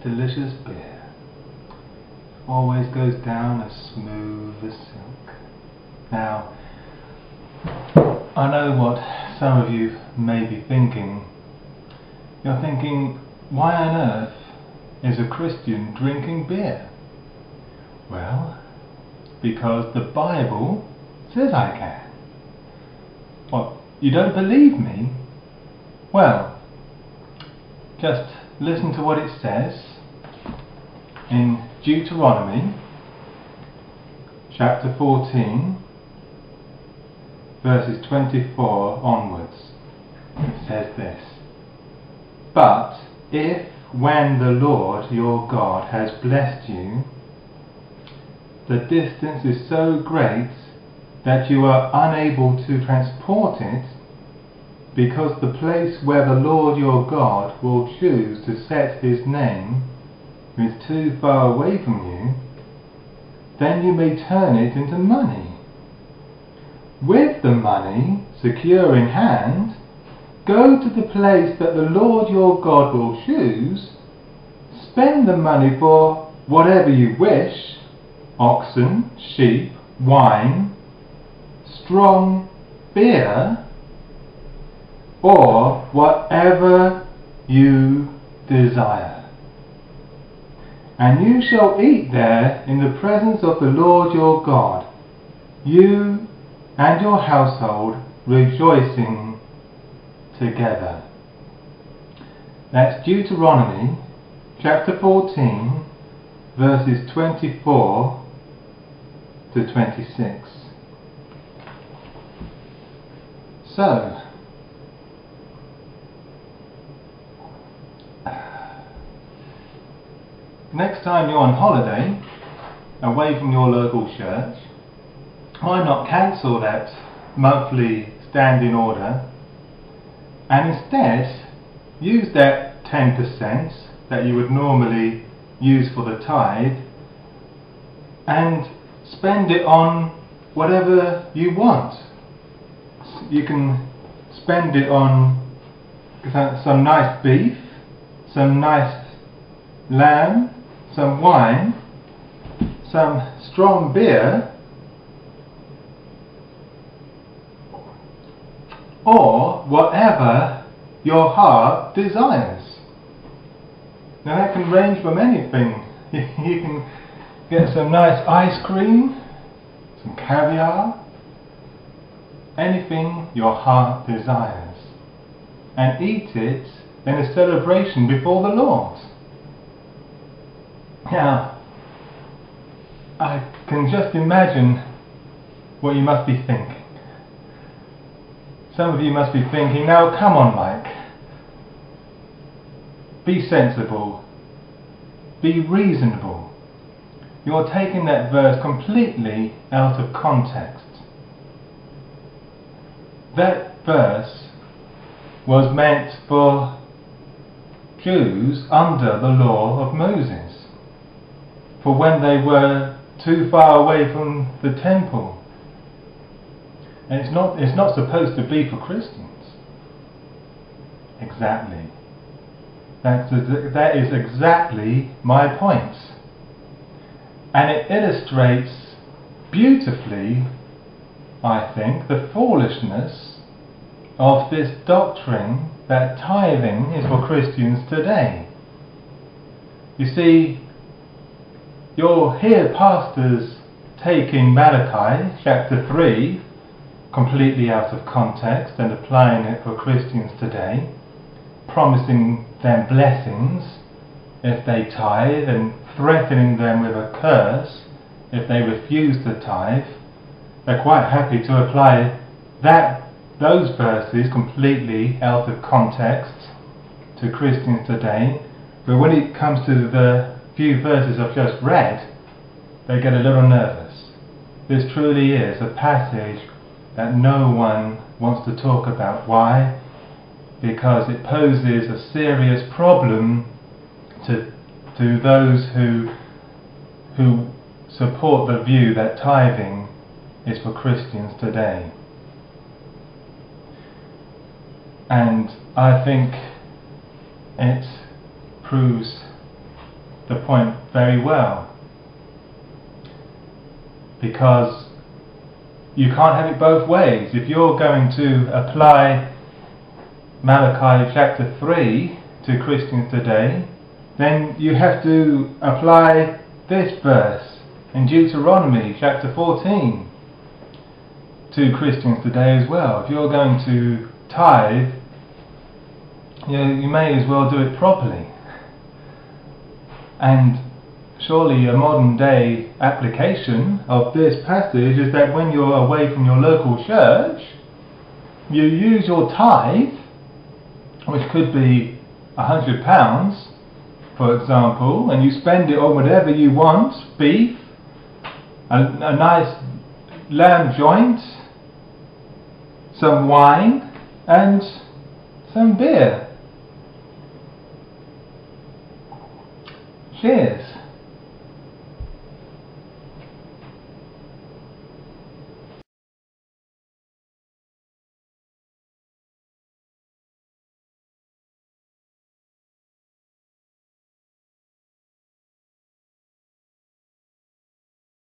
delicious beer. Always goes down as smooth as silk. Now, I know what some of you may be thinking. You're thinking, why on earth is a Christian drinking beer? Well, because the Bible says I can. What, you don't believe me? Well, just listen to what it says in Deuteronomy chapter 14 verses 24 onwards. It says this: "But if, when the Lord your God has blessed you, the distance is so great that you are unable to transport it, because the place where the Lord your God will choose to set his name is too far away from you, then you may turn it into money. With the money secure in hand, go to the place that the Lord your God will choose, spend the money for whatever you wish: oxen, sheep, wine, strong beer, or whatever you desire. And you shall eat there in the presence of the Lord your God, you and your household, rejoicing together." That's Deuteronomy chapter 14 verses 24 to 26. So, next time you're on holiday, away from your local church, why not cancel that monthly standing order and instead use that 10% that you would normally use for the tithe and spend it on whatever you want. You can spend it on some nice beef, some nice lamb, some wine, some strong beer, or whatever your heart desires. Now that can range from anything. You can get some nice ice cream, some caviar, anything your heart desires, and eat it in a celebration before the Lord. Now, I can just imagine what you must be thinking. Some of you must be thinking, now come on Mike, be sensible, be reasonable. You're taking that verse completely out of context. That verse was meant for Jews under the law of Moses, for when they were too far away from the temple. And it's not supposed to be for Christians. Exactly. That is exactly my point. And it illustrates beautifully, I think, the foolishness of this doctrine that tithing is for Christians today. You see, you'll hear pastors taking Malachi chapter 3 completely out of context and applying it for Christians today, promising them blessings if they tithe and threatening them with a curse if they refuse to tithe. They're quite happy to apply those verses completely out of context to Christians today, but when it comes to the few verses I've just read, they get a little nervous. This truly is a passage that no one wants to talk about. Why? Because it poses a serious problem to those who support the view that tithing is for Christians today. And I think it proves the point very well, because you can't have it both ways. If you're going to apply Malachi chapter 3 to Christians today, then you have to apply this verse in Deuteronomy chapter 14 to Christians today as well. If you're going to tithe, you may as well do it properly. And surely a modern day application of this passage is that when you're away from your local church, you use your tithe, which could be £100, for example, and you spend it on whatever you want: beef, a nice lamb joint, some wine, and some beer. Cheers.